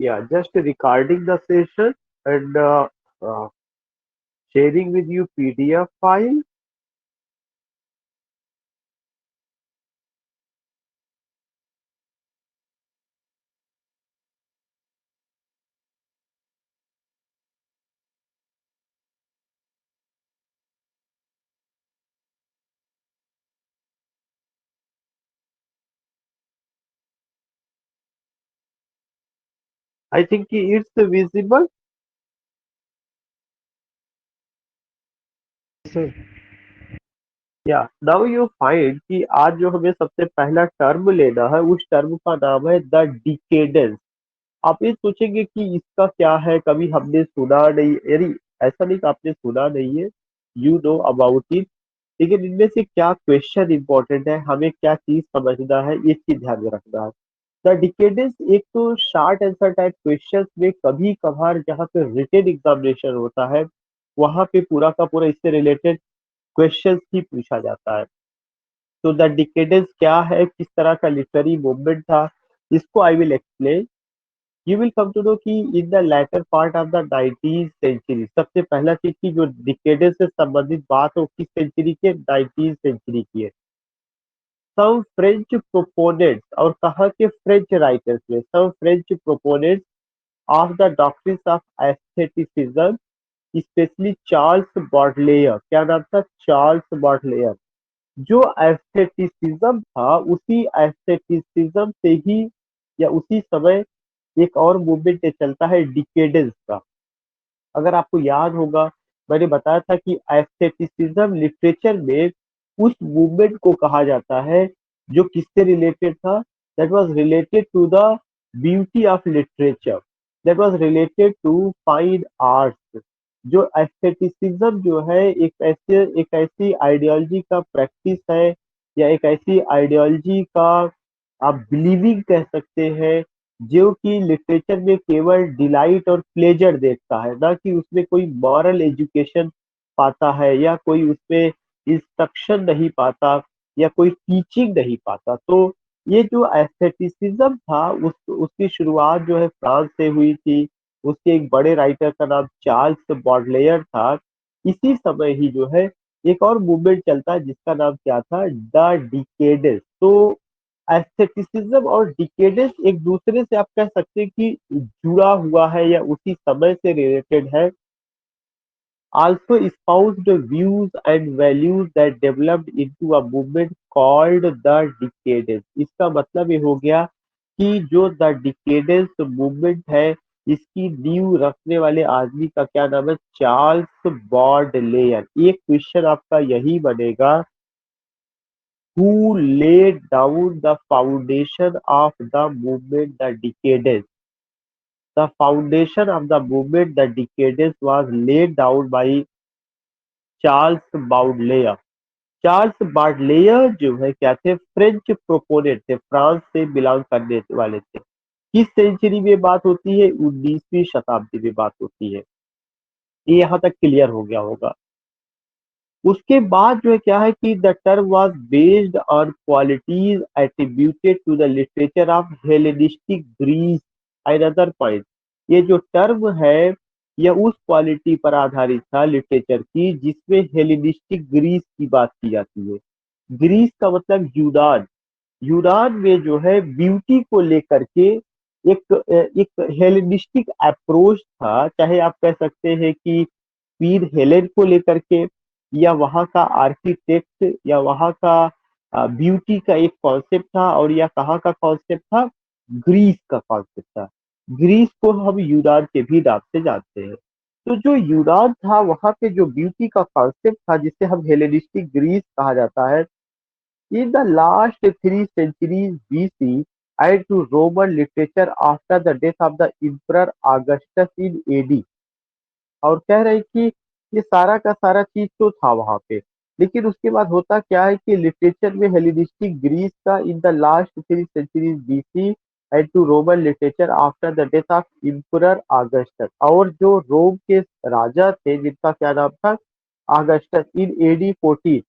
Yeah, just recording the session and uh, sharing with you PDF file. I think it's visible. Sir. या now you find कि आज जो हमें सबसे पहला टर्म लेना है उस टर्म का नाम है द डिकेडेंस। आप ये सोचेंगे कि इसका क्या है, कभी हमने सुना नहीं, यानी ऐसा नहीं कि आपने सुना नहीं है, यू नो अबाउट इट। लेकिन इनमें से क्या क्वेश्चन इंपॉर्टेंट है, हमें क्या चीज समझना है, ये चीज ध्यान में रखना है। द डिकेडेंस एक तो शॉर्ट आंसर टाइप क्वेश्चंस में कभी कभार जहाँ पे रिटेन एग्जामिनेशन होता है वहां पे पूरा का पूरा इससे रिलेटेड क्वेश्चंस ही पूछा जाता है। तो द डिकेडेंस क्या है, किस तरह का लिटरेरी मूवमेंट था, इसको I will explain. You will come to know कि in the latter part of the 19th century, सबसे पहला चीज की जो डिकेडेंस से संबंधित बात हो किस सेंचुरी के, 19th सेंचुरी की है। सम फ्रेंच प्रोपोनेंट्स, और कहाँ के फ्रेंच राइटर्स में, some French proponents of the doctrines of aestheticism, specially Charles Baudelaire. क्या नाम था? Charles Baudelaire. जो एस्थेटिसिज्म था उसी एस्थेटिसिज्म से ही या उसी समय एक और मूवमेंट चलता है डिकेडेंस का। अगर आपको याद होगा, मैंने बताया था कि एस्थेटिसिज्म लिटरेचर में उस मूवमेंट को कहा जाता है जो किससे रिलेटेड था, that was related to the beauty of literature, that was related to fine arts. जो एस्थेटिसिज्म जो है एक ऐसी आइडियोलॉजी का प्रैक्टिस है, या एक ऐसी आइडियोलॉजी का आप बिलीविंग कह सकते हैं, जो कि लिटरेचर में केवल डिलाइट और प्लेजर देखता है, ना कि उसमें कोई मॉरल एजुकेशन पाता है, या कोई उसमें इंस्ट्रक्शन नहीं पाता, या कोई टीचिंग नहीं पाता। तो ये जो एस्थेटिसिज्म था उसकी शुरुआत जो है फ्रांस से हुई थी। उसके एक बड़े राइटर का नाम चार्ल्स बॉडलेयर था। इसी समय ही जो है एक और मूवमेंट चलता है जिसका नाम क्या था, द डिकेडेंस। तो एस्थेटिसिज्म और डिकेडेंस एक दूसरे से आप कह सकते हैं कि जुड़ा हुआ है या उसी समय से रिलेटेड है। also espoused views and values that developed into a movement called the decadence। इसका मतलब ये हो गया कि जो द डिकेडेंस मूवमेंट है इसकी नींव रखने वाले आदमी का क्या नाम है, चार्ल्स बॉडलेयर। एक क्वेश्चन आपका यही बनेगा, who laid down the foundation of the movement the decadence? The foundation of the movement the decadence was laid down by Charles Baudelaire. Charles Baudelaire जो है क्या थे, फ्रेंच प्रोपोनेंट थे, फ्रांस से बिलोंग करने वाले थे। किस सेंचुरी में बात होती है, 19वीं शताब्दी में बात होती है। ये यहाँ तक क्लियर हो गया होगा। उसके बाद जो है क्या है कि the term was based on qualities attributed to the literature of Hellenistic Greece and other point. ये जो टर्म है यह उस क्वालिटी पर आधारित था लिटरेचर की जिसमें हेलेनिस्टिक ग्रीस की बात की जाती है। ग्रीस का मतलब यूनान। यूनान में जो है ब्यूटी को लेकर के एक हेलेनिस्टिक अप्रोच था, चाहे आप कह सकते हैं कि पीर हेलेन को लेकर के, या वहाँ का आर्किटेक्ट, या वहाँ का ब्यूटी का एक कॉन्सेप्ट था, और या कहाँ का कॉन्सेप्ट था, ग्रीस का कॉन्सेप्ट था। ग्रीस को हम यूनान के भी नाम से जानते हैं। तो जो यूनान था वहाँ पे जो ब्यूटी का कॉन्सेप्ट था जिसे हम हेलेनिस्टिक ग्रीस कहा जाता है, in the last 3 centuries BC and to Roman literature after the death of the Emperor Augustus in AD। और कह रहे हैं कि ये सारा का सारा चीज तो था वहां पे, लेकिन उसके बाद होता क्या है कि लिटरेचर में हेलेनिस्टिक ग्रीस का in the last 3 centuries BC and to Roman literature after the death of emperor Augustus. और जो रोम के राजा थे जिनका क्या नाम था, ऑगस्टस, इन AD 14।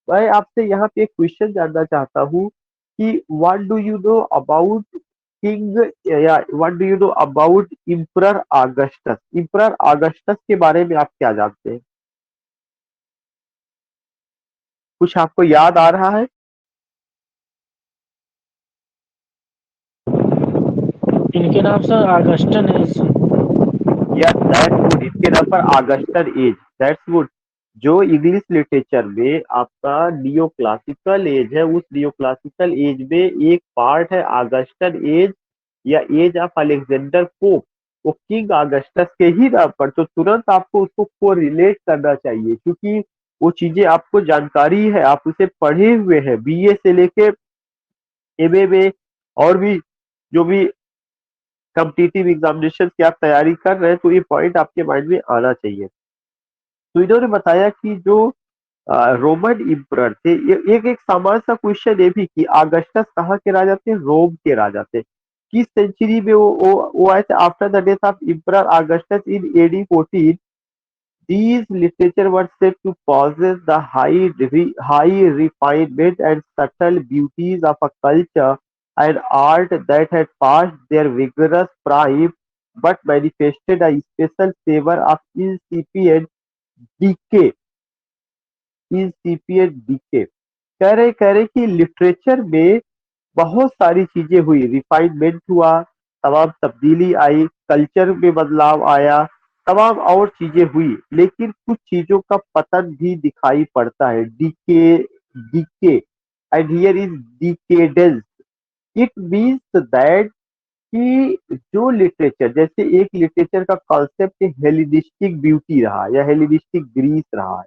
मैं आपसे यहाँ पे एक क्वेश्चन जानना चाहता हूँ कि what do you know about king या what do you know about emperor Augustus? Emperor Augustus के बारे में आप क्या जानते हैं? कुछ आपको याद आ रहा है? इनके नाम सर आगस्टन है सर। Yes, that's good. इसके नाम पर ऑगस्टन एज, दैट्स गुड। जो इंग्लिश लिटरेचर में आपका नियो क्लासिकल एज है, उस नियो क्लासिकल एज में एक पार्ट है ऑगस्टन एज या एज ऑफ अलेक्जेंडर पोप। वो किंग ऑगस्टस के ही नाम पर, तो तुरंत आपको उसको को रिलेट करना चाहिए, क्योंकि वो चीजें आपको जानकारी है, आप उसे पढ़े हुए हैं बीए से लेके एमए में, और भी जो भी कॉम्पिटिटिव एग्जामिनेशन की आप तैयारी कर रहे हैं, तो ये पॉइंट आपके माइंड में आना चाहिए। तो इन्होंने बताया कि जो रोमन इम्परर थे, एक एक सामान्य सा क्वेश्चन ये भी कि ऑगस्टस कहाँ के राजा थे? रोम के राजा थे। किस सेंचुरी में वो आए थे? After the death of emperor Augustus in AD 14, these literature were said to possess the high refinement and subtle beauties of a culture and art that had passed their vigorous prime but manifested a special savor of decay, incipient decay। कह रहे कि literature में बहुत सारी चीजें हुई, refinement हुआ, तमाम तब्दीली आई, कल्चर में बदलाव आया, तमाम और चीजें हुई, लेकिन कुछ चीजों का पतन भी दिखाई पड़ता है, decay, and here is decadence. It means that कि जो लिटरेचर, जैसे एक लिटरेचर का कॉन्सेप्ट हेलिनिस्टिक ब्यूटी रहा या हेलिनिस्टिक ग्रीस रहा है,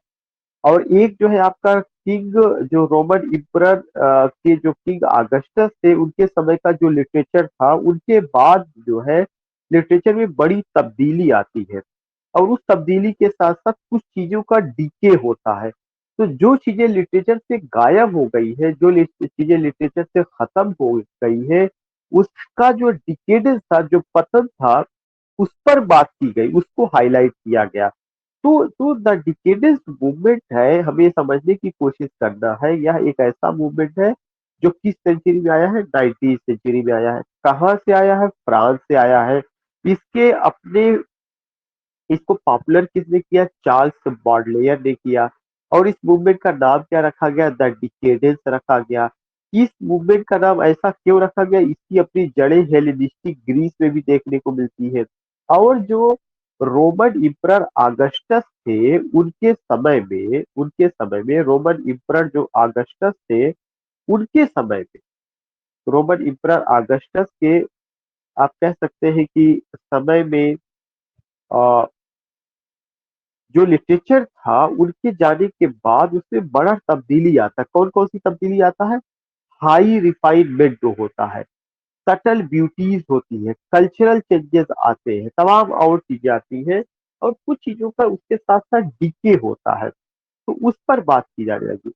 और एक जो है आपका किंग, जो रोमन इम्परर के जो किंग ऑगस्टस थे, उनके समय का जो लिटरेचर था, उनके बाद जो है लिटरेचर में बड़ी तब्दीली आती है, और उस तब्दीली के साथ साथ कुछ चीजों का डीके होता है। तो जो चीजें लिटरेचर से गायब हो गई है, जो चीजें लिटरेचर से खत्म हो गई है, उसका जो डिकेडेंस था, जो पतन था, उस पर बात की गई, उसको हाईलाइट किया गया। तो द डिकेडेंस मूवमेंट है, हमें समझने की कोशिश करना है, यह एक ऐसा मूवमेंट है जो किस सेंचुरी में आया है? 19th सेंचुरी में आया है। कहाँ से आया है? फ्रांस से आया है। इसके अपने इसको पॉपुलर किसने किया? चार्ल्स बॉडलेयर ने किया। और इस मूवमेंट का नाम क्या रखा गया? द डिकेडेंस रखा गया। इस मूवमेंट का नाम ऐसा क्यों रखा गया? इसकी अपनी जड़ें हेलेनिस्टिक ग्रीस में भी देखने को मिलती है। और जो रोमन इम्परर ऑगस्टस थे, उनके समय में रोमन इम्परर जो ऑगस्टस थे, उनके समय में रोमन इम्परर ऑगस्टस के, आप कह सकते हैं कि समय में अ, जो लिटरेचर था, उनके जाने के बाद उसमें बड़ा तब्दीली आता है। कौन कौन सी तब्दीली आता है? हाई रिफाइनमेंट जो होता है, सटल ब्यूटीज होती है, कल्चरल चेंजेस आते हैं, तमाम और चीजें आती हैं, और कुछ चीजों का उसके साथ साथ डीके होता है, तो उस पर बात की जा रही है।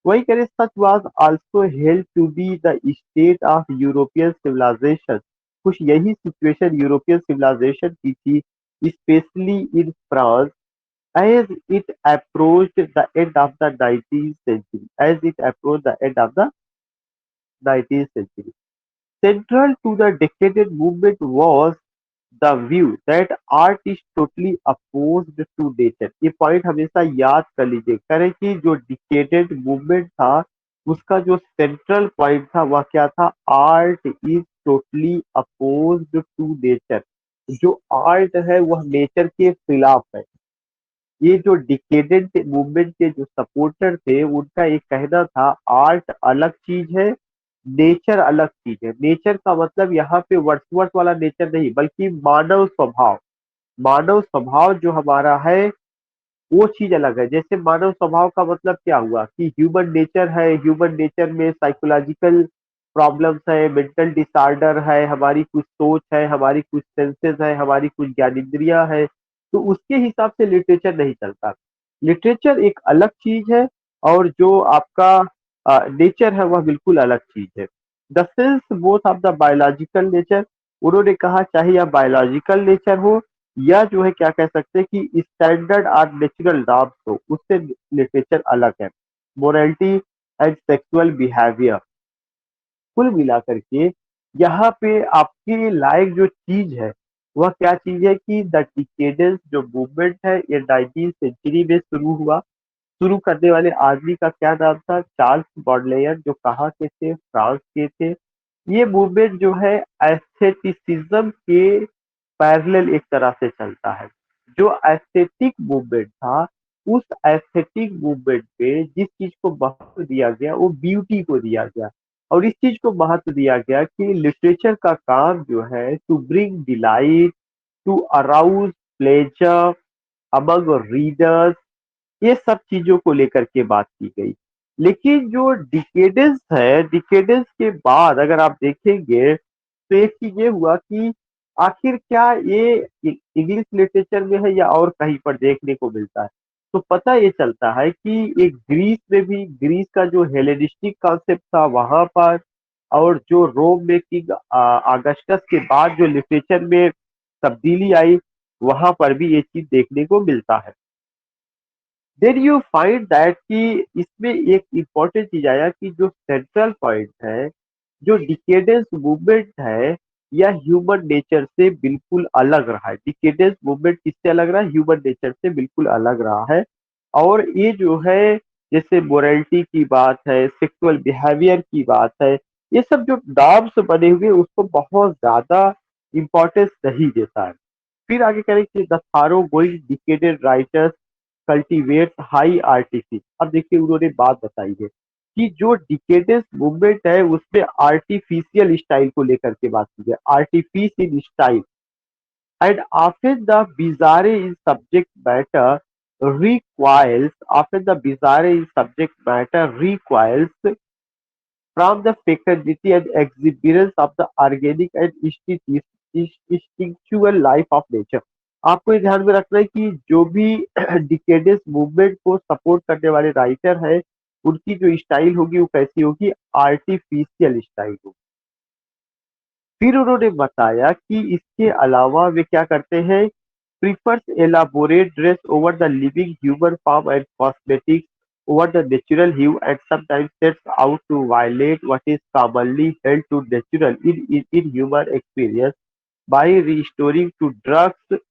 वही करें, such was also held to be the state of European civilisation. कुछ यही सिचुएशन यूरोपियन सिविलाइजेशन की थी, specially in France, as it approached the end of the 19th century. As it approached the end of the 19th century. Central to the decadent movement was the view that art is totally opposed to nature। ये point हमेशा याद कर लीजिए, करें कि जो decadent movement था, उसका जो सेंट्रल पॉइंट था वह क्या था? Art is totally opposed to nature. जो आर्ट है वह नेचर के खिलाफ है। ये जो डिकेडेंट मूवमेंट के जो सपोर्टर थे, उनका एक कहना था, आर्ट अलग चीज है, नेचर अलग चीज है। नेचर का मतलब यहाँ पे वर्ड्सवर्थ वाला नेचर नहीं, बल्कि मानव स्वभाव। मानव स्वभाव जो हमारा है, वो चीज अलग है। जैसे मानव स्वभाव का मतलब क्या हुआ कि ह्यूमन नेचर है, ह्यूमन नेचर में साइकोलॉजिकल प्रॉब्लम्स है, मेंटल डिसऑर्डर है, हमारी कुछ सोच है, हमारी कुछ सेंसेस है, हमारी कुछ ज्ञानेंद्रियां है, तो उसके हिसाब से लिटरेचर नहीं चलता। लिटरेचर एक अलग चीज है, और जो आपका नेचर है वह बिल्कुल अलग चीज है। The sense both of the biological nature, उन्होंने कहा चाहे यह बायोलॉजिकल नेचर हो या जो है क्या कह सकते हैं कि स्टैंडर्ड और नेचुरल नॉर्म्स हो, उससे लिटरेचर अलग है। मोरालिटी एंड सेक्सुअल बिहेवियर, कुल मिलाकर के यहाँ पे आपके लायक जो चीज है वह क्या चीज है कि द डिकेडेंस जो मूवमेंट है ये 19th सेंचुरी में शुरू हुआ। शुरू करने वाले आदमी का क्या नाम था? चार्ल्स बॉडलेयर, जो कहाँ के थे? फ्रांस के थे। ये मूवमेंट जो है एस्थेटिसिज्म के पैरेलल एक तरह से चलता है। जो एस्थेटिक मूवमेंट था, उस एस्थेटिक मूवमेंट पे जिस चीज को महत्व दिया गया वो ब्यूटी को दिया गया। और इस चीज को महत्व दिया गया कि लिटरेचर का काम जो है to bring delight, to arouse pleasure among readers, ये सब चीजों को लेकर के बात की गई। लेकिन जो डिकेडेंस है, डिकेडेंस के बाद अगर आप देखेंगे तो एक चीज ये हुआ कि आखिर क्या ये इंग्लिश लिटरेचर में है या और कहीं पर देखने को मिलता है। तो पता ये चलता है कि एक ग्रीस में भी, ग्रीस का जो हेलेनिस्टिक कॉन्सेप्ट था वहां पर, और जो रोम में किंग ऑगस्टस के बाद जो लिटरेचर में तब्दीली आई, वहां पर भी ये चीज देखने को मिलता है। देन यू फाइंड दैट कि इसमें एक इम्पोर्टेंट चीज आया कि जो सेंट्रल पॉइंट है, जो डिकेडेंस मूवमेंट है, यह ह्यूमन नेचर से बिल्कुल अलग रहा है। डिकेडेंस मूवमेंट किससे अलग रहा है? ह्यूमन नेचर से बिल्कुल अलग रहा है। और ये जो है, जैसे मोरालिटी की बात है, सेक्सुअल बिहेवियर की बात है, ये सब जो नॉर्म्स बने हुए उसको बहुत ज्यादा इंपॉर्टेंस नहीं देता है। फिर आगे करेंगे द थारो गोइंग डिकेडेड राइटर्स कल्टीवेट्स हाई आर्टिफिस। अब देखिए उन्होंने बात बताई है कि जो डिकेडेंस मूवमेंट है उसमें आर्टिफिशियल स्टाइल को लेकर के बात की है, artifice in style, and often the bizarre in subject matter recoils from the fecundity and exuberance of the organic and instinctual life of nature। आपको ये ध्यान में रखना है कि जो भी डिकेडेंस मूवमेंट को सपोर्ट करने वाले राइटर हैं, उनकी जो स्टाइल होगी वो कैसी होगी? आर्टिफिशियल स्टाइल होगी। फिर उन्होंने बताया कि इसके अलावा वे क्या करते हैं? Prefers elaborate dress over the living human form and cosmetics over the natural hue, and sometimes sets out to violate what is commonly held to natural in human experience by restoring to drugs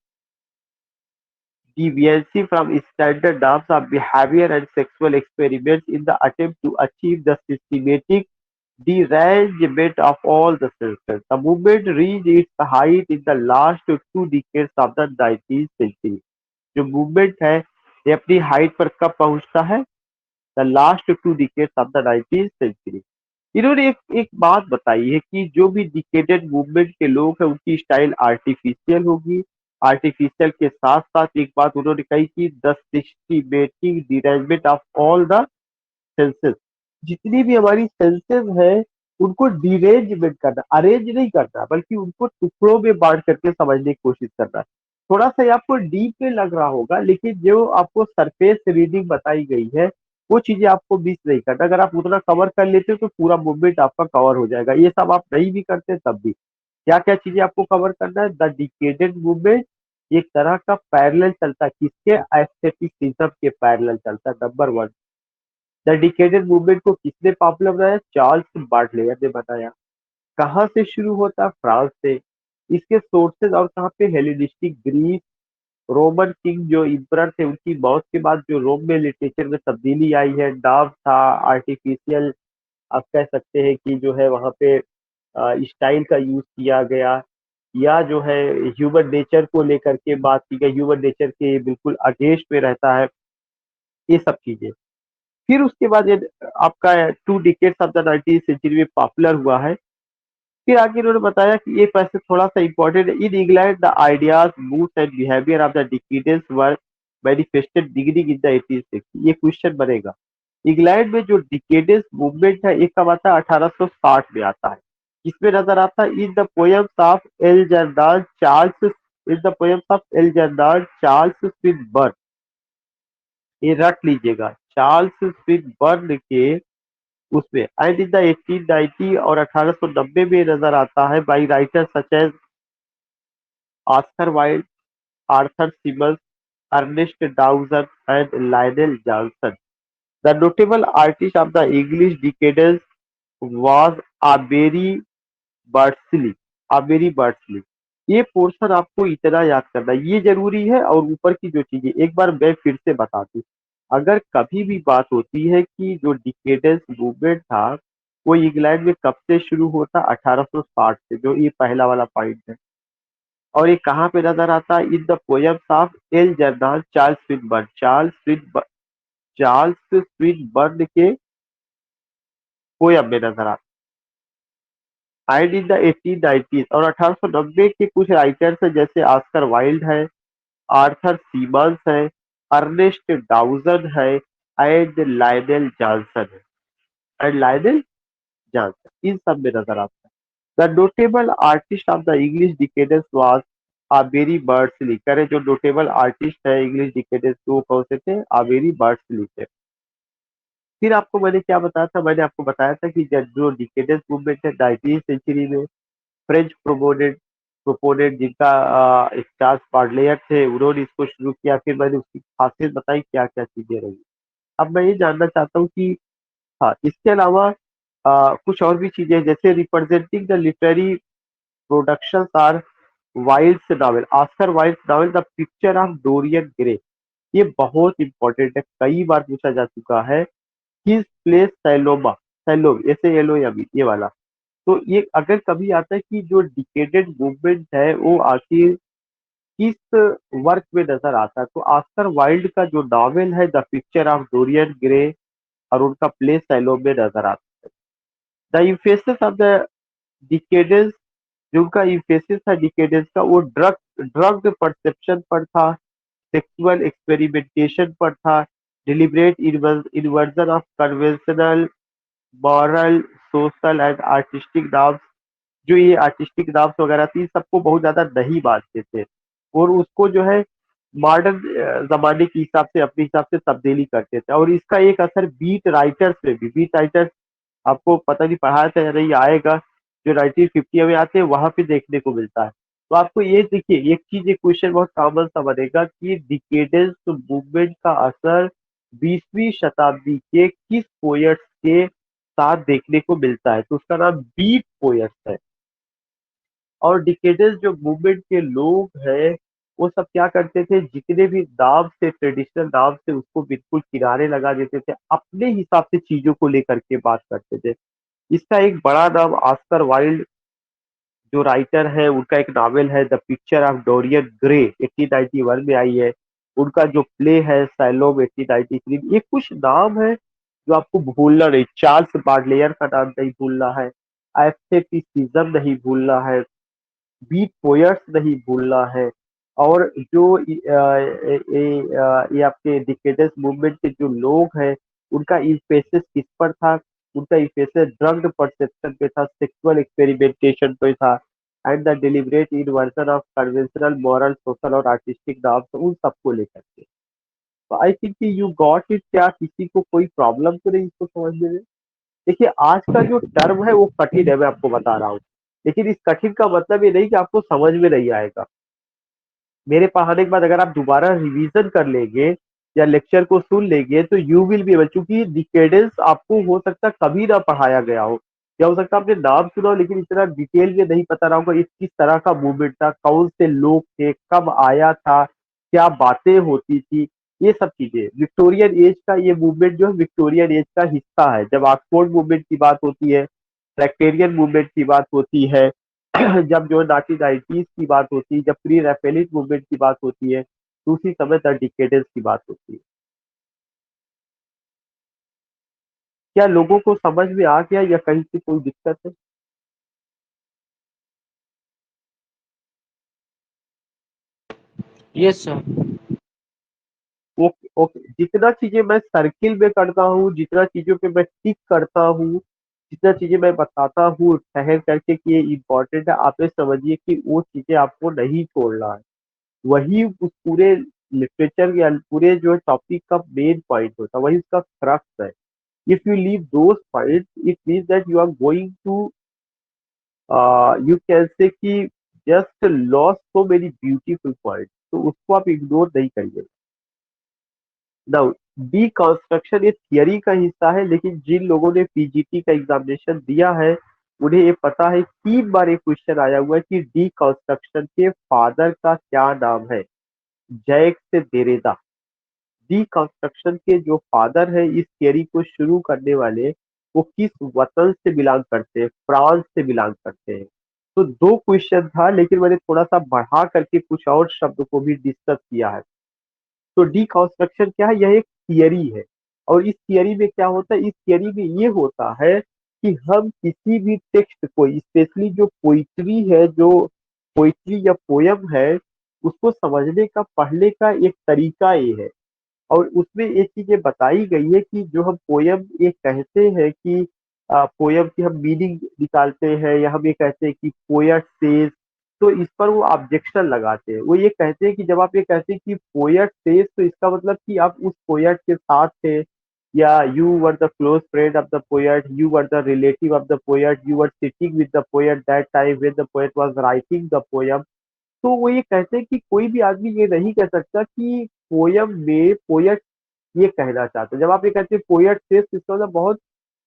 deviancy from standard norms of behavior and sexual experiments in the attempt to achieve the systematic derangement of all the senses। The movement reached its height in the last two decades of the 19th century। जो movement है ये अपनी height पर कब पहुंचता है? The last two decades of the 19th century. इन्होंने एक बात बताई है कि जो भी डिकेडेड मूवमेंट के लोग हैं उनकी स्टाइल आर्टिफिशियल होगी। आर्टिफिशियल के साथ साथ एक बात उन्होंने कही कि the systematic derangement of all the senses, जितनी भी हमारी सेंसेस है उनको डिरेंजमेंट करना, अरेंज नहीं करना, बल्कि उनको टुकड़ों में बांट करके समझने की कोशिश करना। थोड़ा सा ये आपको डीप में लग रहा होगा, लेकिन जो आपको सरफेस रीडिंग बताई गई है वो चीजें आपको मिस नहीं करना। अगर आप उतना कवर कर लेते हो तो पूरा मूवमेंट आपका कवर हो जाएगा। ये सब आप नहीं भी करते तब भी क्या क्या चीजें आपको कवर करना है? द डिकेडेड मूवमेंट एक तरह का पैरेलल चलता है, किसके? एस्थेटिसिज्म के पैरेलल चलता है। नंबर वन, द डिकेडेड मूवमेंट को किसने पॉपुलर बनाया? चार्ल्स बार्टलेयर ने बनाया। कहाँ से शुरू होता है? फ्रांस से। इसके सोर्सेज और कहाँ पे? हेलेनिस्टिक ग्रीस, रोमन किंग जो इम्परर थे उनकी मौत के बाद जो रोम में लिटरेचर में तब्दीली आई है, डाव था, आर्टिफिशियल आप कह सकते हैं कि जो है वहाँ पे स्टाइल का यूज किया गया, या जो है ह्यूमन नेचर को लेकर के बात की गई, ह्यूमन नेचर के बिल्कुल अगेंस्ट में रहता है, ये सब चीजें। फिर उसके बाद ये आपका two decades of the 19th century में पॉपुलर हुआ है। फिर आगे इन्होंने बताया कि ये पैसे थोड़ा सा इंपॉर्टेंट है। In England the ideas moves and behaviour of the decadence were manifested beginning in the 1860। ये क्वेश्चन बनेगा। इंग्लैंड में जो डिकेडेंस मूवमेंट है एक कब आता है? 1860 में आता है। इसमें नजर आता है in the poems of Algernon Charles, in the poems of Algernon Charles Swinburne. ये रट लीजिएगा, चार्ल्स स्विनबर्न के उसमें। एंड इन द 1890 और 1890 में नजर आता है by writer such as Oscar Wilde, Arthur Symons, Ernest Dowson and Lionel Johnson. The notable artist of the English decadence was Aubrey Beardsley, Aubrey Beardsley. ये पोर्शन आपको इतना याद करना है, ये जरूरी है। और ऊपर की जो चीजें एक बार मैं फिर से बता दूं, अगर कभी भी बात होती है कि जो डिकेडेंस मूवमेंट था वो इंग्लैंड में कब से शुरू होता, 1860 से, जो ये पहला वाला पॉइंट है। और ये कहाँ पे नजर आता है, in the poems of L journal Charles Swinburne, Charles Swinburne के पोयम में नजर आता है। एंड इन द 1890s, और 1890 के कुछ राइटर्स हैं जैसे ऑस्कर वाइल्ड है, आर्थर सीमंस है, अर्नेस्ट डाउजन है, एंड लायनेल जॉनसन है, एंड लायनेल जॉनसन, इन सब में नजर आता है। The notable artist of the English decadence was Aubrey Beardsley. करे जो नोटेबल आर्टिस्ट है इंग्लिश डिकेडेंस वो कौन से थे, आबेरी बर्डसली थे। फिर आपको मैंने क्या बताया था, मैंने आपको बताया था कि जो डिकेडेंस मूवमेंट है 19वीं सेंचुरी में फ्रेंच प्रोपोनेंट प्रोपोनेंट जिनका चार्ल्स बार्डलेयर थे, उन्होंने इसको शुरू किया। फिर मैंने उसकी खासियत बताई क्या क्या चीजें रही। अब मैं ये जानना चाहता हूँ कि हाँ, इसके अलावा कुछ और भी चीजें हैं, जैसे representing the literary productions are Wilde's novel, Oscar Wilde's novel the picture of Dorian Gray. ये बहुत इंपॉर्टेंट है, कई बार पूछा जा चुका है। किस प्लेस सैलोमा, सैलोम ऐसे एलो या बी, ये वाला। तो ये अगर कभी आता है कि जो डिकेडेड मूवमेंट है वो आखिर किस वर्क में नजर आता है, तो ऑस्कर वाइल्ड का जो नॉवेल है the picture of Dorian grey और उनका प्ले सैलोम में नजर आता है। द इम्फेसिस ऑफ द डिकेडेंस, जो उनका इम्फेसिस था डिकेडेंस का, वो ड्रग ड्रग परसेप्शन पर था, सेक्सुअल एक्सपेरिमेंटेशन पर था, deliberate inversion of conventional moral social and artistic norms. जो ये आर्टिस्टिक नॉर्म्स वगैरह थी सबको बहुत ज्यादा नहीं मानते थे, और उसको जो है मॉडर्न जमाने के हिसाब से अपने हिसाब से तब्दीली करते थे। और इसका एक असर बीट राइटर्स पे भी, बीट राइटर्स आपको पता नहीं पढ़ाया था या नहीं, आएगा जो 1950 में आते हैं वहां पे देखने को मिलता है। तो आपको ये देखिए एक चीज, एक क्वेश्चन बहुत कॉमन सा बनेगा कि डिकेडेंस मूवमेंट का असर 20वीं शताब्दी के किस पोएट्स के साथ देखने को मिलता है, तो उसका नाम बीट पोएट्स है। और डिकेडेंस जो मूवमेंट के लोग हैं वो सब क्या करते थे, जितने भी नाम थे ट्रेडिशनल नाम थे उसको बिल्कुल किनारे लगा देते थे, अपने हिसाब से चीजों को लेकर के बात करते थे। इसका एक बड़ा नाम ऑस्कर वाइल्ड जो राइटर है, उनका एक नॉवेल है the picture of Dorian grey, 1891 में आई है। उनका जो प्ले है सैलोम 1893। ये कुछ नाम है जो आपको भूलना नहीं, चार्ल्स बार्डलेयर का नाम नहीं भूलना है, एस्थेटिसिज्म नहीं भूलना है, बीट पोयट्स नहीं भूलना है। और जो ये आपके डिकेडेंस मूवमेंट के जो लोग हैं उनका इम्फेसिस किस पर था, उनका इम्फेसिस ड्रग्ड परसेप्शन पे था, सेक्सुअल एक्सपेरिमेंटेशन पे था, and the deliberate inversion of conventional moral social और आर्टिस्टिक नॉर्म्स, उन सबको लेकर के। तो I think you got it. क्या किसी को कोई प्रॉब्लम तो नहीं इसको समझने में? देखिए आज का जो टर्म है वो कठिन है, मैं आपको बता रहा हूँ, लेकिन इस कठिन का मतलब ये नहीं कि आपको समझ में नहीं आएगा। मेरे पढ़ाने के बाद अगर आप दोबारा रिवीजन कर लेंगे या लेक्चर को सुन लेंगे तो यू विल बी एबल, क्योंकि डिकेडेंस आपको हो सकता है कभी ना पढ़ाया गया हो, या हो सकता है आपने नाम सुना हो लेकिन इतना डिटेल में नहीं पता रहा होगा इस किस तरह का मूवमेंट था, कौन से लोग थे, कब आया था, क्या बातें होती थी, ये सब चीजें। विक्टोरियन एज का ये मूवमेंट जो है विक्टोरियन एज का हिस्सा है। जब ऑक्सफोर्ड मूवमेंट की बात होती है, सेक्टेरियन मूवमेंट की बात होती है, जब जो 1990s की बात होती है, जब प्री रैफेलिस्ट मूवमेंट की बात होती है, तो उसी समय तक डिकेडेंस की बात होती है। क्या लोगों को समझ में आ गया या कहीं से कोई दिक्कत है? Yes sir. ओके ओके, जितना चीजें मैं सर्किल में करता हूँ, जितना चीजों पे मैं टिक करता हूँ, जितना चीजें मैं बताता हूँ ठहर करके कि ये इम्पोर्टेंट है, आप ये समझिए कि वो चीजें आपको नहीं छोड़ना है। वही उस पूरे लिटरेचर या पूरे जो टॉपिक का मेन पॉइंट होता है, वही उसका क्रक्स है। if you leave those points, it means that you are going to, you can say कि just lost so many beautiful points, तो उसको आप इग्नोर नहीं करिए। नाउ डीकंस्ट्रक्शन ये थियरी का हिस्सा है, लेकिन जिन लोगों ने पीजीटी का एग्जामिनेशन दिया है उन्हें ये पता है, 3 बार एक क्वेश्चन आया हुआ है कि डीकंस्ट्रक्शन के फादर का क्या नाम है। जैक्स देरेदा डीकंस्ट्रक्शन के जो फादर है, इस थियरी को शुरू करने वाले, वो किस वतन से बिलोंग करते हैं? फ्रांस से बिलोंग करते हैं। तो 2 क्वेश्चन था, लेकिन मैंने थोड़ा सा बढ़ा करके कुछ और शब्द को भी डिस्कस किया है। तो डीकंस्ट्रक्शन क्या है? यह एक थियरी है। और इस थियरी में क्या होता है? इस थियरी में ये होता है कि हम किसी भी टेक्स्ट को, स्पेशली जो पोइट्री है, जो पोइट्री या पोयम है, उसको समझने का पढ़ने का एक तरीका ये है। और उसमें एक चीज ये बताई गई है कि जो हम पोयम ये कहते हैं कि पोयम की हम मीनिंग निकालते हैं, या हम ये कहते हैं कि पोयट सेज, तो इस पर वो ऑब्जेक्शन लगाते हैं। वो ये कहते हैं कि जब आप ये कहते हैं कि पोयट सेज, तो इसका मतलब कि आप उस पोयट के साथ थे, या you were the close friend of the poet, you were the relative of the poet, you were sitting with the poet that time when the poet was writing the poem. तो वो ये कहते हैं कि कोई भी आदमी ये नहीं कह सकता कि पोयम में पोयट ये कहना चाहते हैं। जब आप ये कहते हैं पोयट से, इसका मतलब बहुत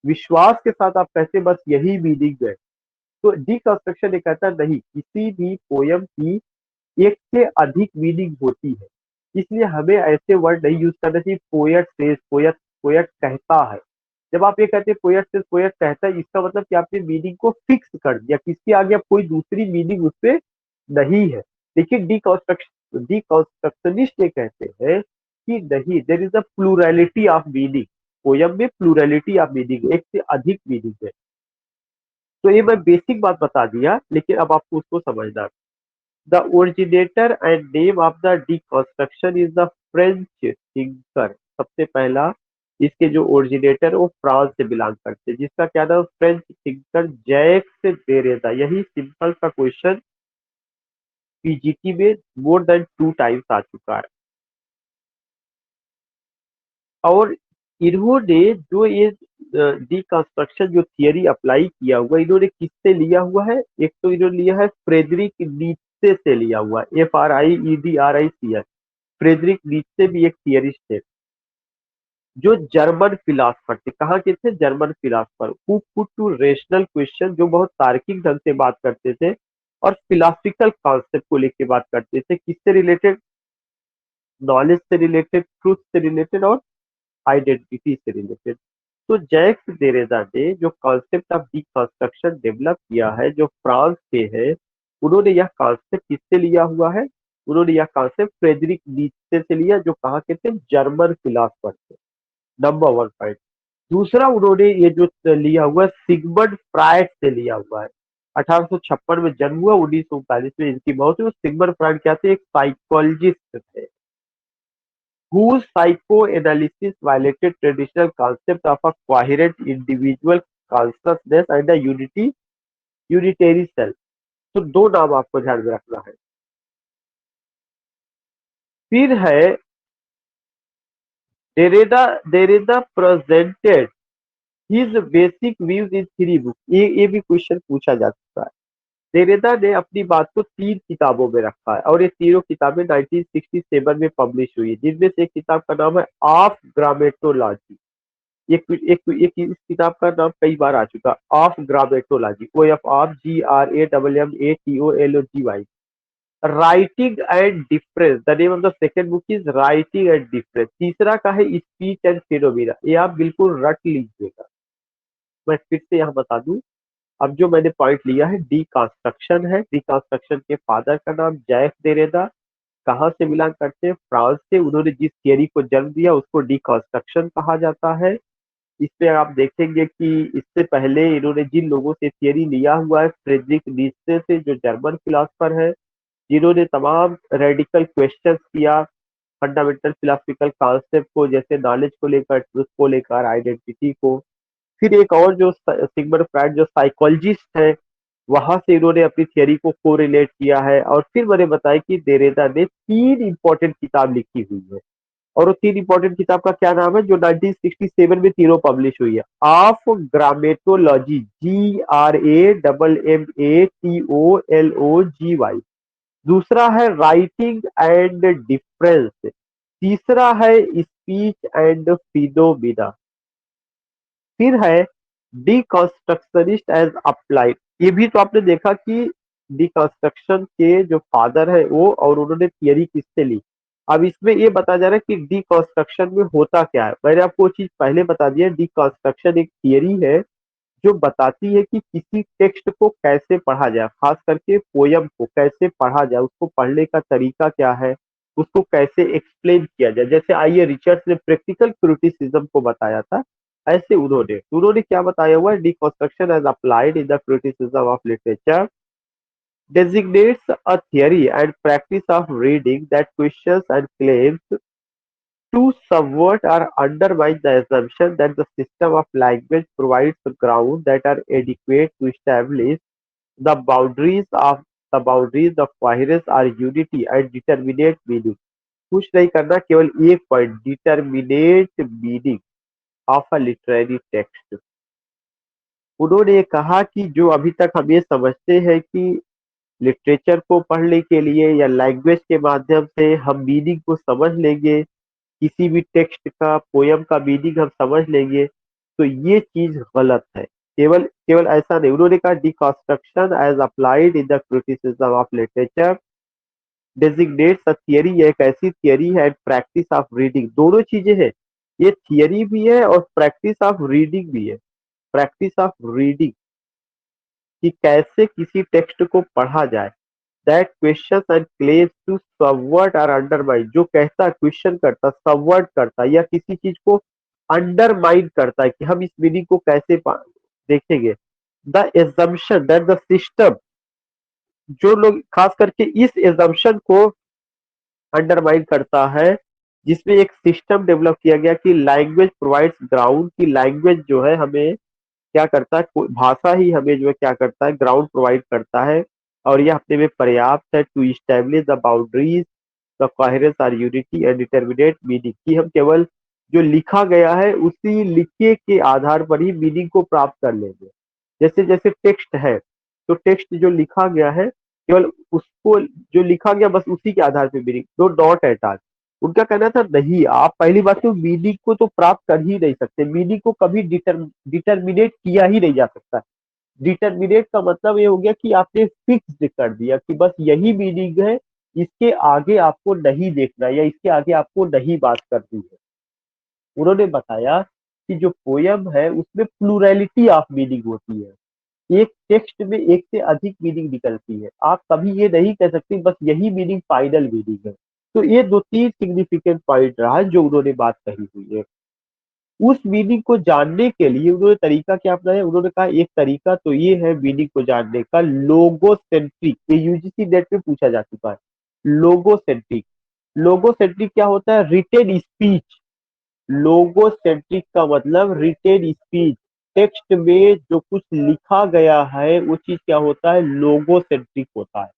विश्वास के साथ आप कहते हैं बस यही मीनिंग है। तो डिकंस्ट्रक्शन ये कहता है नहीं, किसी भी पोयम की एक से अधिक मीनिंग होती है। इसलिए हमें ऐसे वर्ड नहीं यूज करना चाहिए, पोयट से, पोयट पोयट कहता है। जब आप ये कहते हैं पोयट से पोयट कहता है, इसका मतलब कि आपने मीनिंग को फिक्स कर दिया, किसके आगे आप कोई दूसरी मीनिंग उसपे नहीं है। लेकिन डिकंस्ट्रक्शनिस्ट ये कहते हैं कि नहीं, there is a plurality of meaning. Poem में प्लूरलिटी ऑफ मीनिंग, एक से अधिक मीनिंग है। तो ये मैं बेसिक बात बता दिया, लेकिन अब आपको उसको समझना है। The originator and name of the deconstruction is the French thinker. सबसे पहला, इसके जो ओरिजिनेटर वो फ्रांस से बिलोंग करते हैं, जिसका क्या नाम? French thinker Jacques Derrida. यही सिंपल सा क्वेश्चन पीजीटी में मोर देन 2 टाइम्स आ चुका है। और इन्होंने जो ये डिकंस्ट्रक्शन जो थियरी अप्लाई किया हुआ, इन्होंने किससे लिया हुआ है? एक तो इन्होंने लिया है फ्रेडरिक नीत्शे से लिया हुआ है, FRIEDRICH। फ्रेडरिक नीत्शे भी एक थियरिस्ट थे, जो जर्मन फिलासफर थे। कहाँ के थे? German philosopher, who put two rational question, जो बहुत तार्किक ढंग से बात करते थे और फिलोसफिकल कॉन्सेप्ट को लेके बात करते थे। किससे रिलेटेड? नॉलेज से रिलेटेड, ट्रूथ से रिलेटेड, और आइडेंटिटी से रिलेटेड। तो जैक्स देरेदा ने जो कॉन्सेप्ट ऑफ डिकंस्ट्रक्शन डेवलप किया है, जो फ्रांस के हैं, उन्होंने यह कॉन्सेप्ट किससे लिया हुआ है? उन्होंने यह कॉन्सेप्ट फ्रेडरिक नीत्शे से लिया, जो कहाँ के थे? जर्मन फिलासफर थे। Number 1 point. दूसरा, उन्होंने ये जो लिया हुआ है, सिगमंड फ्रायड से लिया हुआ है। 1856 में जन्म हुआ, 1939 में इनकी मौत हुई। सिगमंड फ्रायड क्या थे? एक साइकोलॉजिस्ट थे, whose psychoanalysis violated traditional concept of a coherent individual consciousness and a unitary self। तो 2 नाम आपको ध्यान में रखना है। फिर है Derrida. Derrida presented his basic views in 3 book. ये भी क्वेश्चन पूछा जा सकता है। डेरेदा ने अपनी बात को 3 किताबों में रखा है, और ये तीनों किताबें 1967 में पब्लिश हुई है, जिनमें से एक किताब का नाम है ऑफ ग्रामेटोलॉजी। एक इस किताब का नाम कई बार आ चुका, of grammatology, O F of GRAMMATOLOGY। Writing and difference, the name of the second book is writing and difference. तीसरा का है स्पीच एंड फिनोमिना। ये आप बिल्कुल रट लीजिएगा, मैं फिर से यहाँ बता दूं। अब जो मैंने पॉइंट लिया है, डिकंस्ट्रक्शन है। डिकंस्ट्रक्शन के फादर का नाम जैक देरेदा, कहाँ से बिलोंग करते हैं? फ्रांस से। उन्होंने जिस थियरी को जन्म दिया उसको डिकंस्ट्रक्शन कहा जाता है। इसमें आप देखेंगे कि इससे पहले इन्होंने जिन लोगों से थियरी लिया हुआ है, फ्रेडरिक नीत्शे से, जो जर्मन फिलोसफर है, जिन्होंने तमाम रेडिकल क्वेश्चंस किया फंडामेंटल फिलोसफिकल कॉन्सेप्ट को, जैसे नॉलेज को लेकर, ट्रुथ को लेकर, आइडेंटिटी को। फिर एक और जो सिगमंड फ्रायड जो साइकोलॉजिस्ट है, वहां से इन्होंने अपनी थियरी को कोरिलेट किया है। और फिर मैंने बताया कि देरेदा ने 3 इंपॉर्टेंट किताब लिखी हुई है, और वो 3 इंपॉर्टेंट किताब का क्या नाम है, जो 1967 में तीनों पब्लिश हुई है? Of grammatology, GRAMATOLOGY। दूसरा है राइटिंग एंड डिफरेंस। तीसरा है स्पीच एंड फिनोमिना। फिर है डिकंस्ट्रक्शनिस्ट एज अप्लाइड, ये भी तो आपने देखा कि डिकंस्ट्रक्शन के जो फादर है वो, और उन्होंने थियरी किससे ली। अब इसमें ये बताया जा रहा है कि डिकंस्ट्रक्शन में होता क्या है। मैंने आपको वो चीज पहले बता दिया, डिकंस्ट्रक्शन एक थियरी है जो बताती है कि किसी टेक्स्ट को कैसे पढ़ा जाए, खास करके पोयम को कैसे पढ़ा जाए, उसको पढ़ने का तरीका क्या है, उसको कैसे एक्सप्लेन किया जाए। जैसे आइए रिचर्ड्स ने प्रैक्टिकल क्रिटिसिज्म को बताया था, ऐसे उन्होंने क्या बताया हुआ है, deconstruction as applied in the criticism of literature designates a theory and practice of reading that questions and claims to subvert or undermine the assumption that the system of language provides ground that are adequate to establish the boundaries of coherence or unity and determinate meaning। कुछ नहीं करना, केवल एक point, determinate meaning of a literary text. उन्होंने ये कहा कि जो अभी तक हम ये समझते हैं कि लिटरेचर को पढ़ने के लिए या लैंग्वेज के माध्यम से हम मीनिंग को समझ लेंगे, किसी भी टेक्स्ट का पोयम का मीनिंग हम समझ लेंगे, तो ये चीज गलत है। केवल केवल ऐसा नहीं, उन्होंने कहा deconstruction as applied in the criticism of literature designates a theory, ये एक ऐसी थियरी है, प्रैक्टिस ऑफ रीडिंग, दोनों चीजें हैं, ये थियरी भी है और प्रैक्टिस ऑफ रीडिंग भी है। प्रैक्टिस ऑफ रीडिंग कि कैसे किसी टेक्स्ट को पढ़ा जाए, that questions and claims to subvert और अंडरमाइन, जो कहता क्वेश्चन करता, सबवर्ट करता या किसी चीज को अंडरमाइन करता है कि हम इस मीनिंग को कैसे देखेंगे। The assumption that the system, जो लोग खास करके इस एजम्पशन को अंडरमाइन करता है, जिसमें एक सिस्टम डेवलप किया गया कि लैंग्वेज प्रोवाइड्स ग्राउंड, की लैंग्वेज जो है हमें क्या करता है, भाषा ही हमें जो है क्या करता है, ग्राउंड प्रोवाइड करता है, और यह अपने में पर्याप्त है to establish the boundaries the coherence और यूनिटी एंड डिटर्मिनेट मीनिंग, कि हम केवल जो लिखा गया है उसी लिखे के आधार पर ही मीनिंग को प्राप्त कर लेंगे। जैसे जैसे टेक्स्ट है, तो टेक्स्ट जो लिखा गया है केवल उसको, जो लिखा गया बस उसी के आधार पर meaning, no dot at all. उनका कहना था नहीं, आप पहली बात तो मीनिंग को तो प्राप्त कर ही नहीं सकते, मीनिंग को कभी डिटर्मिनेट किया ही नहीं जा सकता। डिटर्मिनेट का मतलब ये हो गया कि आपने फिक्स्ड कर दिया कि बस यही मीनिंग है, इसके आगे आपको नहीं देखना या इसके आगे आपको नहीं बात करनी है। उन्होंने बताया कि जो पोयम है उसमें प्लूरैलिटी ऑफ मीनिंग होती है, एक टेक्स्ट में एक से अधिक मीनिंग निकलती है, आप कभी ये नहीं कह सकते बस यही मीनिंग फाइनल मीनिंग है। तो ये दो तीन सिग्निफिकेंट पॉइंट रहा जो उन्होंने बात कही हुई है। उस मीनिंग को जानने के लिए उन्होंने तरीका क्या अपनाया, उन्होंने कहा एक तरीका तो ये है मीनिंग को जानने का, लोगोसेंट्रिक, ये यूजीसी नेट में पूछा जा चुका है। लोगोसेंट्रिक, लोगोसेंट्रिक क्या होता है, रिटेन स्पीच। लोगोसेंट्रिक का मतलब रिटेन स्पीच, टेक्स्ट में जो कुछ लिखा गया है वो चीज क्या होता है, लोगोसेंट्रिक होता है।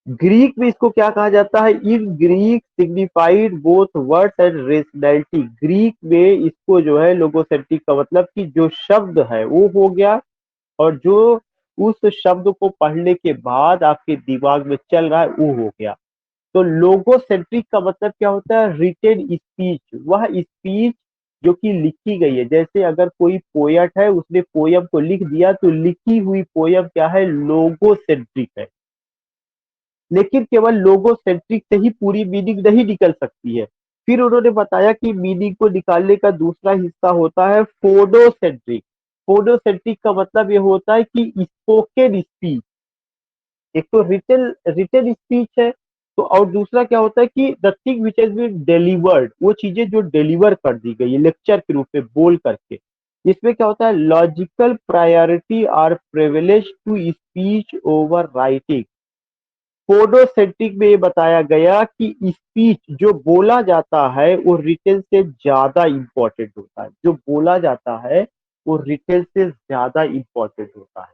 ग्रीक में इसको क्या कहा जाता है, in Greek signified both words and rationality, Greek में इसको जो है लोगोसेंट्रिक का मतलब कि जो शब्द है वो हो गया, और जो उस शब्द को पढ़ने के बाद आपके दिमाग में चल रहा है वो हो गया। तो लोगोसेंट्रिक का मतलब क्या होता है, रिटेन स्पीच, वह स्पीच जो कि लिखी गई है। जैसे अगर कोई पोयट है उसने पोयम को लिख दिया तो लिखी हुई पोयम क्या है, लोगोसेंट्रिक है। लेकिन केवल लोगोसेंट्रिक से ही पूरी मीनिंग नहीं निकल सकती है। फिर उन्होंने बताया कि मीनिंग को निकालने का दूसरा हिस्सा होता है फोनोसेंट्रिक। फोनोसेंट्रिक का मतलब ये होता है कि स्पोकन स्पीच, एक तो रिटन रिटन स्पीच है, तो और दूसरा क्या होता है कि the thing which has been delivered, वो चीजें जो डिलीवर कर दी गई है लेक्चर के रूप में बोल करके। इसमें क्या होता है, लॉजिकल प्रायोरिटी और privilege to speech over writing. Phonocentric में ये बताया गया कि स्पीच जो बोला जाता है वो रिटन से ज्यादा इंपॉर्टेंट होता है, जो बोला जाता है वो रिटन से ज्यादा इंपॉर्टेंट होता है।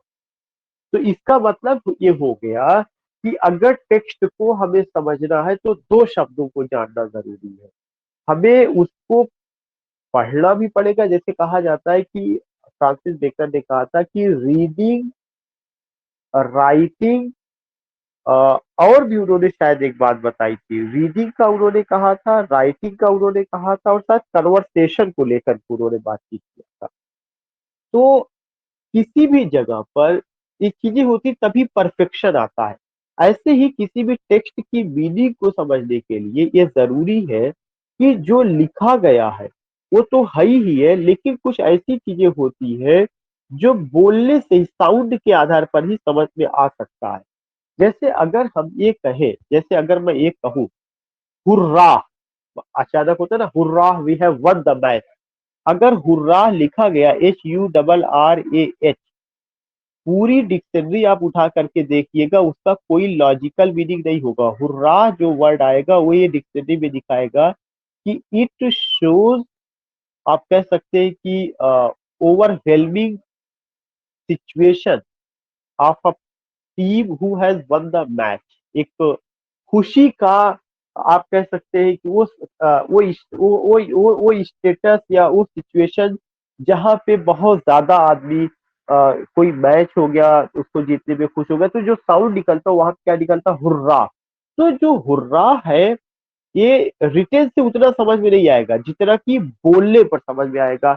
तो इसका मतलब ये हो गया कि अगर टेक्स्ट को हमें समझना है तो दो शब्दों को जानना जरूरी है, हमें उसको पढ़ना भी पड़ेगा। जैसे कहा जाता है कि फ्रांसिस बेकन ने कहा था कि रीडिंग, राइटिंग, और भी उन्होंने शायद एक बात बताई थी, रीडिंग का उन्होंने कहा था, राइटिंग का उन्होंने कहा था, और शायद कन्वर्सेशन को लेकर के उन्होंने बातचीत किया था। तो किसी भी जगह पर ये चीजें होती तभी परफेक्शन आता है। ऐसे ही किसी भी टेक्स्ट की मीनिंग को समझने के लिए ये जरूरी है कि जो लिखा गया है वो तो है ही है, लेकिन कुछ ऐसी चीजें होती है जो बोलने से ही, साउंड के आधार पर ही समझ में आ सकता है। जैसे अगर हम ये कहें, जैसे अगर मैं ये कहूँ हुर्रा, अचानक होता है ना, hurrah we have won the match. अगर हुर्रा लिखा गया HURRAH, पूरी डिक्शनरी आप उठा करके देखिएगा, उसका कोई लॉजिकल मीनिंग नहीं होगा। हुर्रा जो वर्ड आएगा वो ये डिक्शनरी में दिखाएगा कि इट शोज, आप कह सकते हैं कि overwhelming situation of a team who has one the match. एक खुशी का, आप कह सकते हैं कि वो स्टेटस या वो सिचुएशन जहां पे बहुत ज्यादा आदमी कोई मैच हो गया उसको जीतने में खुश हो गया, तो जो साउंड निकलता है वहां पे क्या निकलता है, हुर्रा। तो जो हुर्रा है ये रिटेन से उतना समझ में नहीं आएगा जितना कि बोलने पर समझ में आएगा,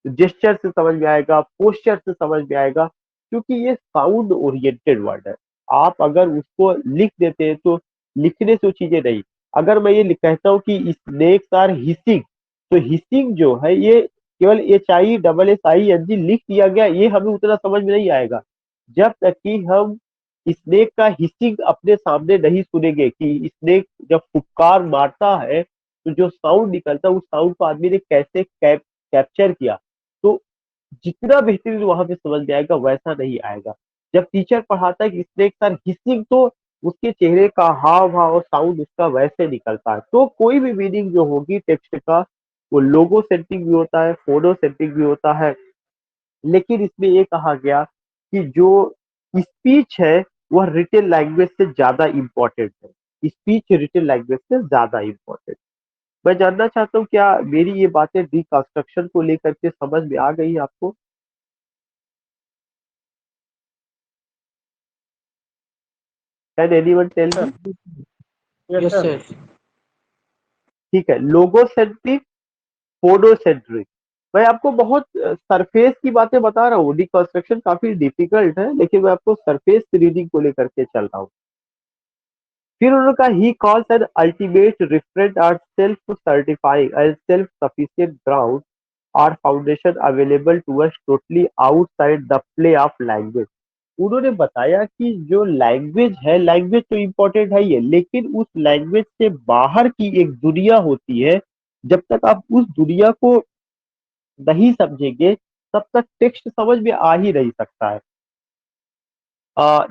जेस्चर से समझ में आएगा, पोस्चर से समझ में आएगा, क्योंकि ये साउंड ओरिएंटेड वर्ड है। आप अगर उसको लिख देते हैं तो लिखने से वो चीजें नहीं। अगर मैं ये कहता हूँ कि स्नेक्स आर हिसिंग, तो हिसिंग जो है ये केवल HISSING लिख दिया गया, ये हमें उतना समझ में नहीं आएगा जब तक कि हम स्नेक का हिसिंग अपने सामने नहीं सुनेंगे कि स्नेक जब फुफकार मारता है तो जो साउंड निकलता है उस साउंड को आदमी ने कैसे कैप्चर किया। तो जितना बेहतरीन वहां पे समझ में आएगा वैसा नहीं आएगा। जब टीचर पढ़ाता है कि स्नेक्स आर हिसिंग, तो उसके चेहरे का हाव भाव और साउंड उसका वैसे निकलता है। तो कोई भी मीनिंग जो होगी टेक्स्ट का, वो लोगो सेंटिंग भी होता है, फोनो सेंटिंग भी होता है, लेकिन इसमें ये कहा गया कि जो स्पीच है वह रिटन लैंग्वेज से ज्यादा इंपॉर्टेंट है। स्पीच रिटन लैंग्वेज से ज्यादा इंपॉर्टेंट। मैं जानना चाहता हूँ क्या मेरी ये बातें रिकंस्ट्रक्शन को लेकर के समझ में आ गई आपको? Can anyone tell me? Yes yes sir. Sir. ठीक है, लोगोसेंट्रिक, फोनोसेंट्रिक। मैं आपको बहुत सरफेस की बातें बता रहा हूँ, डिकंस्ट्रक्शन काफी डिफिकल्ट है, लेकिन मैं आपको सरफेस रीडिंग को लेकर के चल रहा हूँ। फिर उन्होंने कहा he calls an ultimate referent or self certifying and self sufficient ground or foundation available to us totally outside the play of language. उन्होंने बताया कि जो लैंग्वेज है, लैंग्वेज तो इम्पोर्टेंट है ही है, लेकिन उस लैंग्वेज से बाहर की एक दुनिया होती है। जब तक आप उस दुनिया को नहीं समझेंगे तब तक टेक्स्ट समझ में आ ही नहीं सकता है।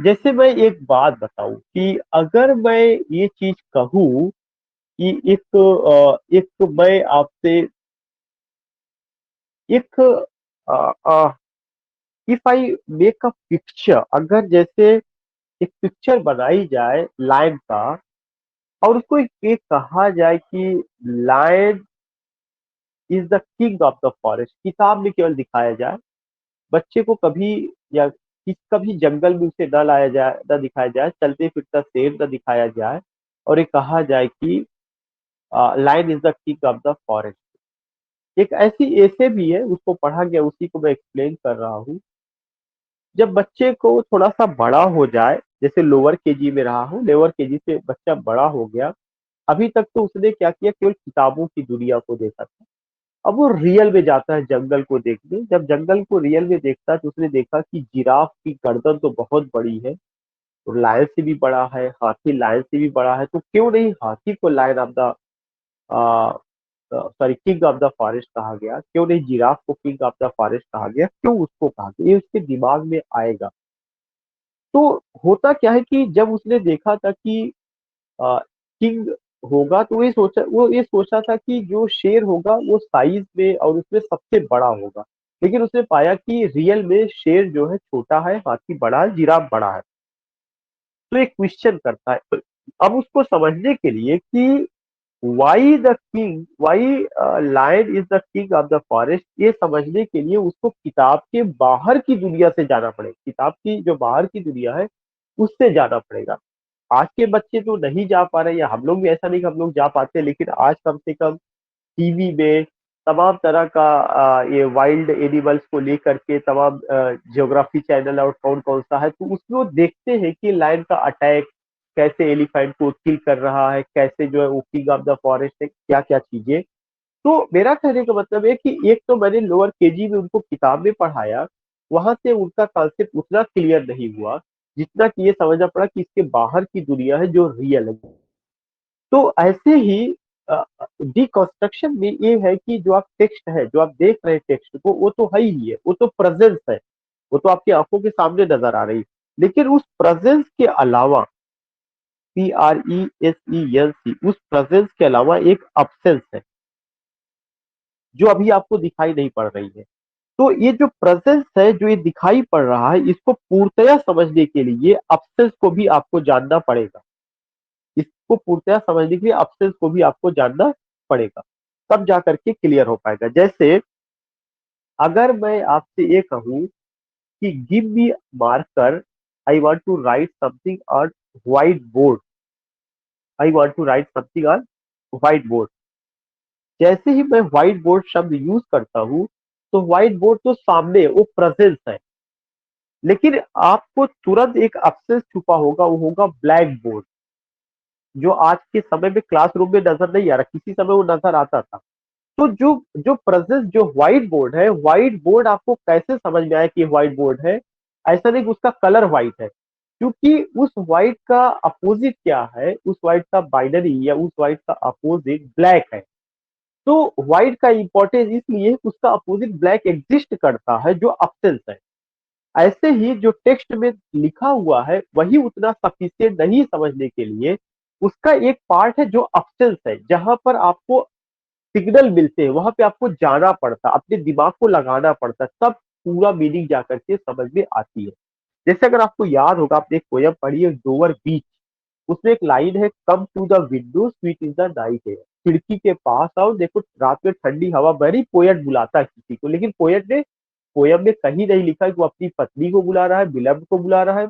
जैसे मैं एक बात बताऊं कि अगर मैं ये चीज कहूं कि एक मैं आपसे एक if I make a picture, अगर जैसे एक पिक्चर बनाई जाए लायन का, और उसको ये कहा जाए कि lion is the king of the forest, किताब में केवल दिखाया जाए, बच्चे को कभी या कभी जंगल में उसे न लाया जाए, न दिखाया जाए, चलते फिरता शेर न दिखाया जाए, और ये कहा जाए कि lion is the king of the forest. एक ऐसी ऐसे भी है, उसको पढ़ा गया, उसी को मैं एक्सप्लेन कर रहा हूँ। जब बच्चे को थोड़ा सा बड़ा हो जाए, जैसे लोअर केजी में रहा हूँ, लोअर केजी से बच्चा बड़ा हो गया, अभी तक तो उसने क्या किया, केवल किताबों की दुनिया को देखा था। अब वो रियल में जाता है जंगल को देखने, जब जंगल को रियल में देखता है तो उसने देखा कि जिराफ की गर्दन तो बहुत बड़ी है, और लायन से भी बड़ा है, हाथी लायन से भी बड़ा है, तो क्यों नहीं हाथी को lion of the sorry king of the forest कहा गया, क्यों नहीं जिराफ को किंग ऑफ द फॉरेस्ट कहा गया, क्यों उसको कहा गया, ये उसके दिमाग में आएगा। तो होता क्या है कि जब उसने देखा था कि किंग होगा, तो वो ये सोचा था कि जो शेर होगा वो साइज में और उसमें सबसे बड़ा होगा, लेकिन उसने पाया कि रियल में शेर जो है छोटा है, हाथी बड़ा है, जिराफ बड़ा है। तो एक क्वेश्चन करता है, अब उसको समझने के लिए कि why lion is the king of the forest, ये समझने के लिए उसको किताब के बाहर की दुनिया से जाना पड़ेगा, किताब की जो बाहर की दुनिया है उससे जाना पड़ेगा। आज के बच्चे तो नहीं जा पा रहे, या हम लोग भी, ऐसा नहीं कि हम लोग जा पाते, लेकिन आज कम से कम टीवी में तमाम तरह का ये वाइल्ड एनिमल्स को लेकर के तमाम ज्योग्राफी चैनल और कौन कौन सा है, तो उसमें वो देखते हैं कि लायन का अटैक कैसे एलिफेंट को किल कर रहा है, कैसे जो है वो किंग ऑफ द फॉरेस्ट है, क्या क्या चीजें। तो मेरा कहने का मतलब है कि एक तो मैंने लोअर केजी में उनको किताब में पढ़ाया, वहां से उनका कॉन्सेप्ट उतना क्लियर नहीं हुआ जितना कि ये समझना पड़ा कि इसके बाहर की दुनिया है जो रियल है। तो ऐसे ही डिकंस्ट्रक्शन में ये है कि जो आप टेक्स्ट है, जो आप देख रहे हैं टेक्स्ट को, वो तो है ही है, वो तो प्रेजेंस है, वो तो आपकी आंखों के सामने नजर आ रही है। लेकिन उस प्रेजेंस के अलावा, PRESENC, उस प्रेजेंस के अलावा एक अब्सेंस है जो अभी आपको दिखाई नहीं पड़ रही है। तो ये जो प्रेजेंस है जो ये दिखाई पड़ रहा है, इसको पूर्णतया समझने के लिए अब्सेंस को भी आपको जानना पड़ेगा। इसको पूर्णतया समझने के लिए अब्सेंस को भी आपको जानना पड़ेगा, तब जा करके क्लियर हो पाएगा। जैसे अगर मैं आपसे ये कहूं कि give me marker, I want to write something on white board, I want to write something on white board, जैसे ही मैं व्हाइट बोर्ड शब्द यूज करता हूं, तो व्हाइट बोर्ड तो सामने वो प्रेजेंस है, लेकिन आपको तुरंत एक अब्सेंस छुपा होगा, वो होगा ब्लैक बोर्ड, जो आज के समय में क्लासरूम में नजर नहीं आ रहा, किसी समय वो नजर आता था। तो जो जो प्रेजेंस जो व्हाइट बोर्ड है, व्हाइट बोर्ड आपको कैसे समझ में आया कि व्हाइट बोर्ड है? ऐसा नहीं कि उसका कलर व्हाइट है, क्योंकि उस व्हाइट का अपोजिट क्या है, उस व्हाइट का बाइनरी या उस व्हाइट का अपोजिट ब्लैक है। तो व्हाइट का इंपॉर्टेंस इसलिए उसका अपोजिट ब्लैक एग्जिस्ट करता है, जो अब्सेंस है। ऐसे ही जो टेक्स्ट में लिखा हुआ है वही उतना सफिशिएंट नहीं समझने के लिए, उसका एक पार्ट है जो अब्सेंस है, जहां पर आपको सिग्नल मिलते हैं, वहां पे आपको जाना पड़ता, अपने दिमाग को लगाना पड़ता, तब पूरा मीनिंग जाकर के समझ में आती है। जैसे अगर आपको याद होगा, आपने एक पोयम पढ़ी है डोवर बीच, उसमें एक लाइन है, come to the window sweet is the night air, खिड़की के पास आओ, देखो रात में ठंडी हवा बह रही। पोएट बुलाता है किसी को, लेकिन पोएट ने पोयम में कहीं नहीं लिखा कि वो अपनी पत्नी को बुला रहा है, बिलव्ड को बुला रहा है,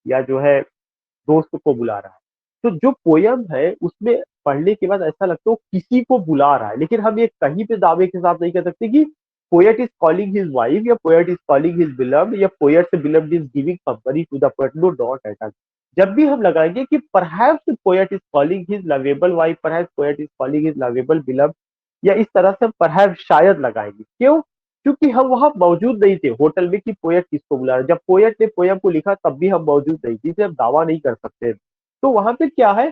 या जो है दोस्त को बुला रहा है। तो जो पोयम है उसमें पढ़ने के बाद ऐसा लगता है वो किसी को बुला रहा है, लेकिन हम ये कहीं पे दावे के साथ नहीं कह सकते कि poet is calling his wife, या poet is calling his beloved, या पोएट से beloved is giving company to the poet, no not at all. जब भी हम लगाएंगे कि perhaps poet is calling his lovable wife, perhaps poet is calling his lovable beloved, या इस तरह से हम परहैप्स शायद लगाएंगे। क्यों? क्योंकि हम वहां मौजूद नहीं थे होटल में कि पोएट किसको बुला रहा है। जब पोएट ने पोयम को लिखा तब भी हम मौजूद नहीं थे, इसलिए हम दावा नहीं कर सकते। तो वहां पे क्या है,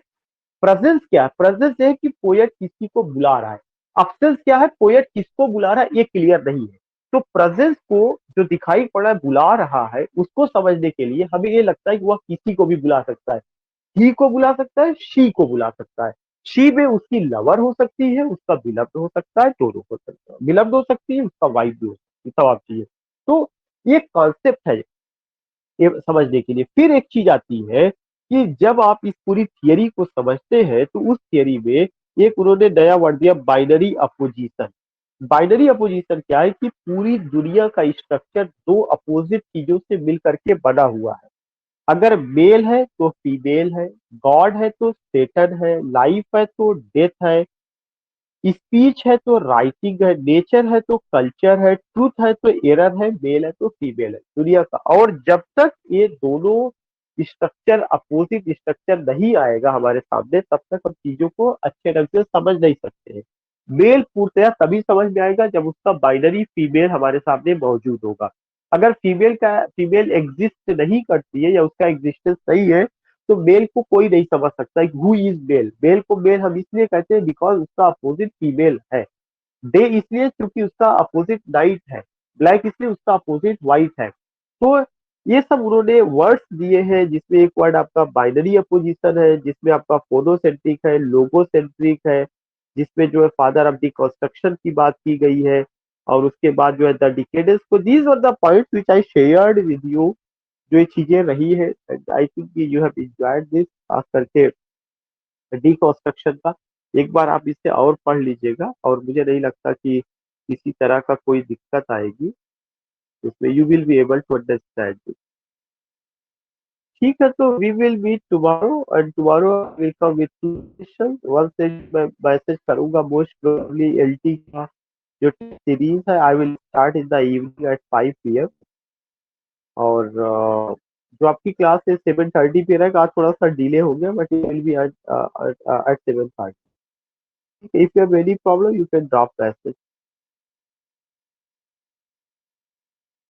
प्रेजेंस क्या है? प्रेजेंस है कि पोएट किसी को बुला रहा है। अब्सेंस क्या है, पोएट किसको बुला रहा है ये क्लियर नहीं है। तो प्रेजेंस को जो दिखाई पड़ रहा है बुला रहा है, उसको समझने के लिए हमें ये लगता है कि वह किसी को भी बुला सकता है, ही को बुला सकता है, शी को बुला सकता है। शी में उसकी लवर हो सकती है, उसका बिलव्ड हो सकता है, दोनों हो सकता है, बिलव्ड हो सकती है, उसका वाइफ भी हो सकती है, तमाम चीजें। तो ये कॉन्सेप्ट है ये समझने के लिए। फिर एक चीज आती है कि जब आप इस पूरी थियरी को समझते हैं, तो उस थियरी में एक उन्होंने नया वर्ड दिया, बाइनरी अपोजिशन। बाइनरी अपोजिशन क्या है कि पूरी दुनिया का स्ट्रक्चर दो अपोजिट चीजों से मिल करके बना हुआ है। अगर मेल है तो फीमेल है, गॉड है तो सेटन है, लाइफ है तो डेथ है, स्पीच है तो राइटिंग है, नेचर है तो कल्चर है, ट्रूथ है तो एरर है, मेल है तो फीमेल है, दुनिया का। और जब तक ये दोनों स्ट्रक्चर अपोजिट स्ट्रक्चर नहीं आएगा हमारे सामने, तब तक हम चीजों को अच्छे ढंग से समझ नहीं सकते हैं। मेल पूर्णतया तभी समझ में आएगा जब उसका बाइनरी फीमेल हमारे सामने मौजूद होगा। अगर फीमेल एग्जिस्ट नहीं करती है या उसका एग्जिस्टेंस नहीं है, तो मेल को कोई नहीं समझ सकता हु इज मेल। मेल को मेल हम इसलिए कहते हैं बिकॉज उसका अपोजिट फीमेल है। डे इसलिए क्योंकि उसका अपोजिट नाइट है। ब्लैक इसलिए उसका अपोजिट व्हाइट है। तो ये सब उन्होंने वर्ड्स दिए हैं, जिसमें एक वर्ड आपका बाइनरी अपोजिशन है, जिसमें आपका फोनोसेंट्रिक है, लोगोसेंट्रिक है, जिसमें जो है फादर ऑफ डिकंस्ट्रक्शन की बात की गई है, और उसके बाद जो है द डिकेडेंस। को these were the points which I shared with you, जो ये चीजें रही है। I think you have enjoyed this, खास करके डिकंस्ट्रक्शन का। एक बार आप इसे और पढ़ लीजिएगा, और मुझे नहीं लगता कि किसी तरह का कोई दिक्कत आएगी उसमें, you will be able to understand. ठीक है, तो we will meet tomorrow, and tomorrow will come with two session. One session मैं मैसेज करूंगा मोस्ट प्रोबेबली एलटी का, जो सीरीज है I will start in the evening at 5 p.m. और जो आपकी क्लास है 7:30 पे रहेगा। आज थोड़ा सा डिले हो गया but it will be at 7:30। If you have any problem you can drop message.